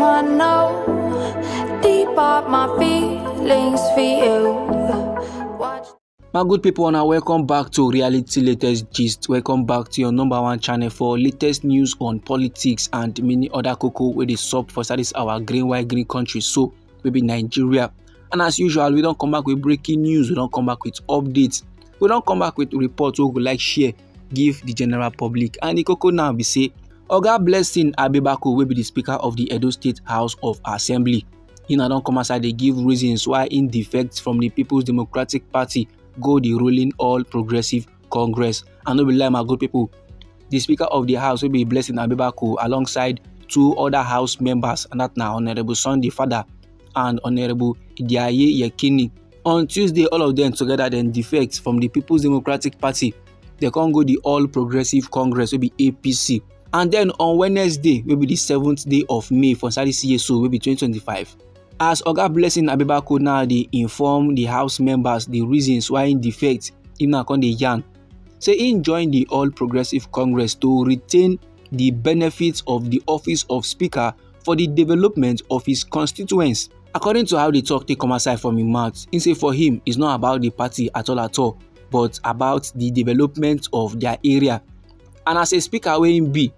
I know deep up my feelings for you. Watch. My good people, now welcome back to Reality Latest Gist. Welcome back to your number one channel for latest news on politics and many other cocoa where they sub for this our green country, so maybe Nigeria. And as usual, we don't come back with breaking news, we don't come back with updates, we don't come back with reports we would like share, give the general public. And the cocoa now be say, Oga Blessing Abibako will be the Speaker of the Edo State House of Assembly. He now don't come aside, they give reasons why in defects from the People's Democratic Party go the ruling All Progressive Congress. And no be lie, my good people, the Speaker of the House will be Blessing Abibako alongside two other House members, and that now Honorable Sunday Father and Honorable Idiaye Yekini. On Tuesday, all of them together then defect from the People's Democratic Party. They can't go the All Progressive Congress, will be APC. And then on Wednesday, will be the 7th day of May for Sadi CSO, will be 2025. As Oga Blessing Abibako now they inform the House members the reasons why in defect him now come dey yarn. Say he join the All Progressive Congress to retain the benefits of the office of Speaker for the development of his constituents. According to how the talk take come aside from his mouth, he say for him it's not about the party at all, but about the development of their area. And as a speaker wey him be,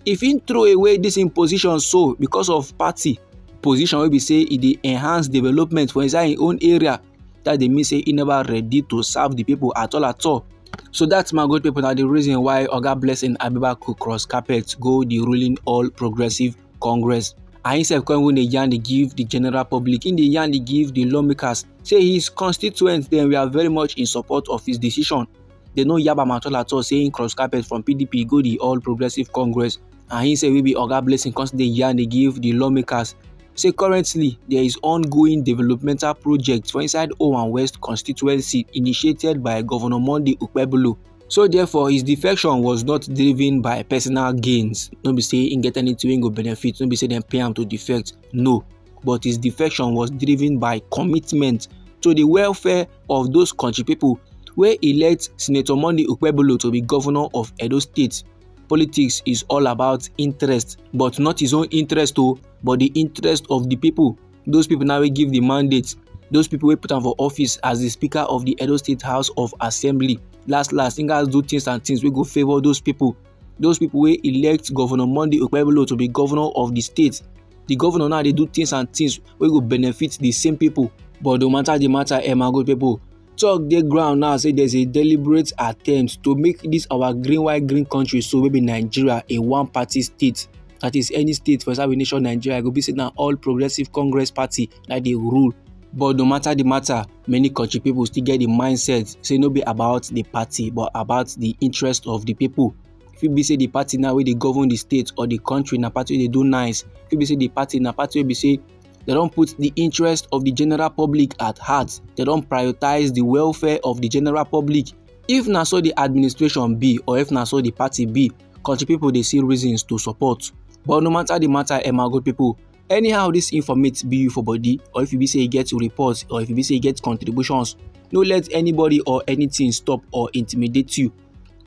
if he throw away this imposition so because of party position wey be say e dey enhance development for inside him own area, that dey mean say he never ready to serve the people at all. So that's my good people, na the reason why Oga Blessing Abibako cross carpet go the ruling All Progressive Congress. And himself come when dey yarn dey give the general public, in the yarn dey give the lawmakers, say his constituents then we are very much in support of his decision. They no yab am at all saying cross carpet from PDP go the All Progressive Congress. And he say we be Oga Blessing constantly yarn dey give the lawmakers. Say currently there is ongoing developmental projects for inside Owan West constituency initiated by Governor Monday Okpebholo. So therefore his defection was not driven by personal gains. No be say he get anything wey go benefit, no be say dem pay am to defect. No. But his defection was driven by commitment to the welfare of those country people wey elect Senator Monday Okpebholo to be governor of Edo State. Politics is all about interest, but not his own interest but the interest of the people. Those people now will give the mandate. Those people will put him for office as the Speaker of the Edo State House of Assembly. Last, he guys do things and things we go favor those people. Those people will elect Governor Monday Okpebholo to be governor of the state. The governor now they do things and things we go benefit the same people. But no matter the matter, my good people, talk the ground now say there's a deliberate attempt to make this our green country, so maybe Nigeria, a one-party state. That is any state for example nation Nigeria go be say now All Progressive Congress Party that they rule. But no matter the matter, many country people still get the mindset say no be about the party but about the interest of the people. If you be say the party now where they govern the state or the country na party they do nice. If you be say the party na party where be say they don't put the interest of the general public at heart. They don't prioritize the welfare of the general public. If na so the administration be or if na so the party be, country people they see reasons to support. But no matter the matter, my good people, anyhow this informate be you for body, or if you be say you get reports, or if you be say you get contributions, no let anybody or anything stop or intimidate you.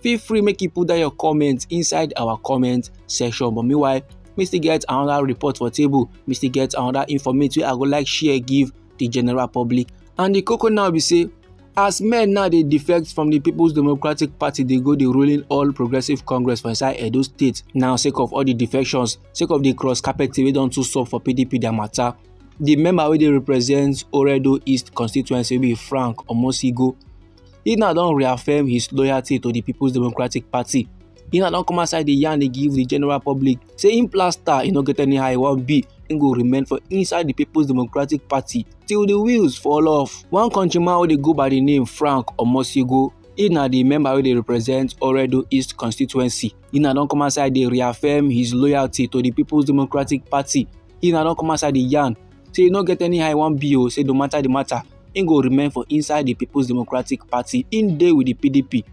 Feel free make you put down your comments inside our comment section. But meanwhile, me still get another report for table, me still get another information I go like share give the general public. And the cocoa now be say, as men now they defect from the People's Democratic Party, they go the ruling All Progressive Congress for inside Edo State. Now sake of all the defections, sake of the cross carpet we don't too sub for PDP their matter. The member wey dey represent Oredo East constituency will be Frank Omosigo. He now don't reaffirm his loyalty to the People's Democratic Party. He now don't come outside the yarn they give the general public. Say in plaster, he no get any how he won't be. He go remain for inside the People's Democratic Party till the wheels fall off. One countryman who they go by the name Frank Omosigo, he now the member who they represent Oredo East constituency. He now don't come outside they reaffirm his loyalty to the People's Democratic Party. He now don't come outside the yarn. Say he no get any how he won't be. Say no matter the matter, he go remain for inside the People's Democratic Party in day with the PDP.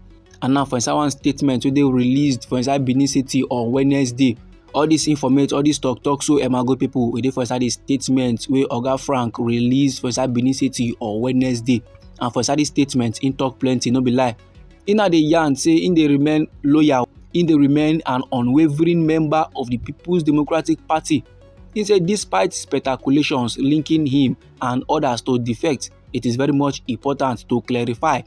And now for inside one statement wey they released for inside Benin City on Wednesday, all this information, all this talk so my good people, we dey for inside the statement where Oga Frank released for inside Benin City on Wednesday. And for inside the statement, in talk plenty, no be lie. In the yarn say in they remain loyal, in they remain an unwavering member of the People's Democratic Party. He said despite speculations linking him and others to defect, it is very much important to clarify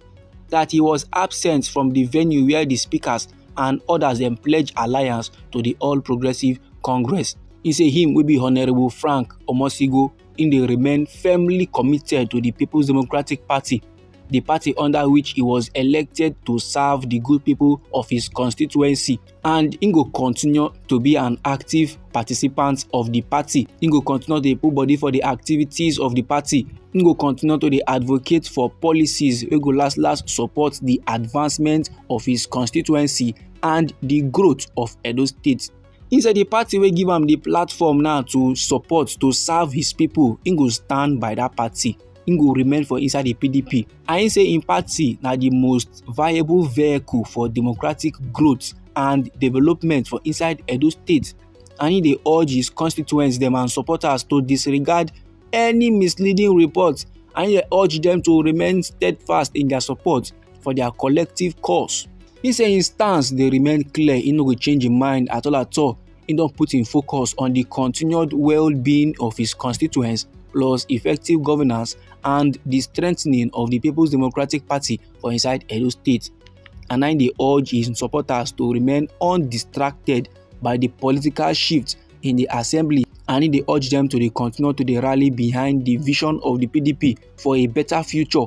that he was absent from the venue where the speakers and others then pledged alliance to the All Progressive Congress. He say him will be Honorable Frank Omosigo in dey remain firmly committed to the People's Democratic Party, the party under which he was elected to serve the good people of his constituency, and he go continue to be an active participant of the party. He go continue to put body for the activities of the party. He go continue to dey advocate for policies wey go last support the advancement of his constituency and the growth of Edo State. He said the party wey give am the platform now to support, to serve his people, he go stand by that party. He go remain for inside the PDP. And he say im party na the most viable vehicle for democratic growth and development for inside Edo State. And he dey urge his constituents dem and supporters to disregard any misleading report, and he dey urge dem to remain steadfast in their support for their collective cause. He say his stance dey remain clear, he no go change im mind at all. He don put im focus on the continued well-being of his constituents plus effective governance and the strengthening of the People's Democratic Party for inside Edo State. And I dey urge his supporters to remain undistracted by the political shift in the assembly, and he dey urge them to continue to rally behind the vision of the PDP for a better future.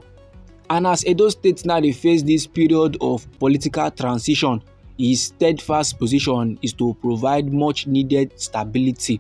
And as Edo State now dey face this period of political transition, his steadfast position is to provide much needed stability.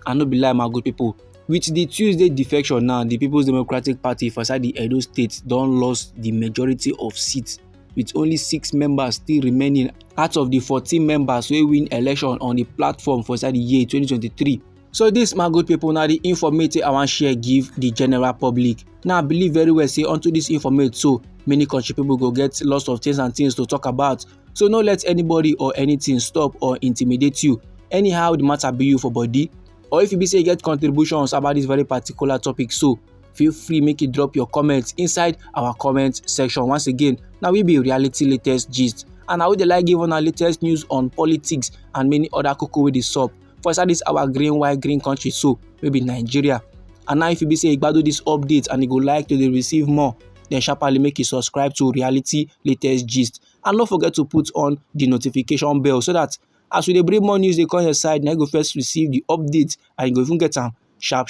And no be lie, my good people, with the Tuesday defection now, the People's Democratic Party for inside the Edo State don lost the majority of seats, with only 6 members still remaining out of the 14 members wey win election on the platform for inside the year 2023. So this, my good people, na the informate I wan share give the general public. Now I believe very well say unto this informate so many country people go get lots of things to talk about. So no let anybody or anything stop or intimidate you. Anyhow the matter be you for body, or if you be say you get contributions about this very particular topic, so feel free make you drop your comments inside our comment section. Once again, now we be reality latest gist, and I would like give on our latest news on politics and many other koko wey dey sup for inside this our green country, so maybe Nigeria. And now if you be say you gbadu this update and you go like to receive more, then sharply make you subscribe to reality latest gist, and don't forget to put on the notification bell so that as we dey bring more news dey come your side, now you go first receive the update and you go even get am sharp.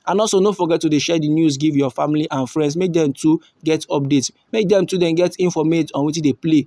And also no forget to share the news, give your family and friends, make them too get updates, make them too then get informate on wetin dey play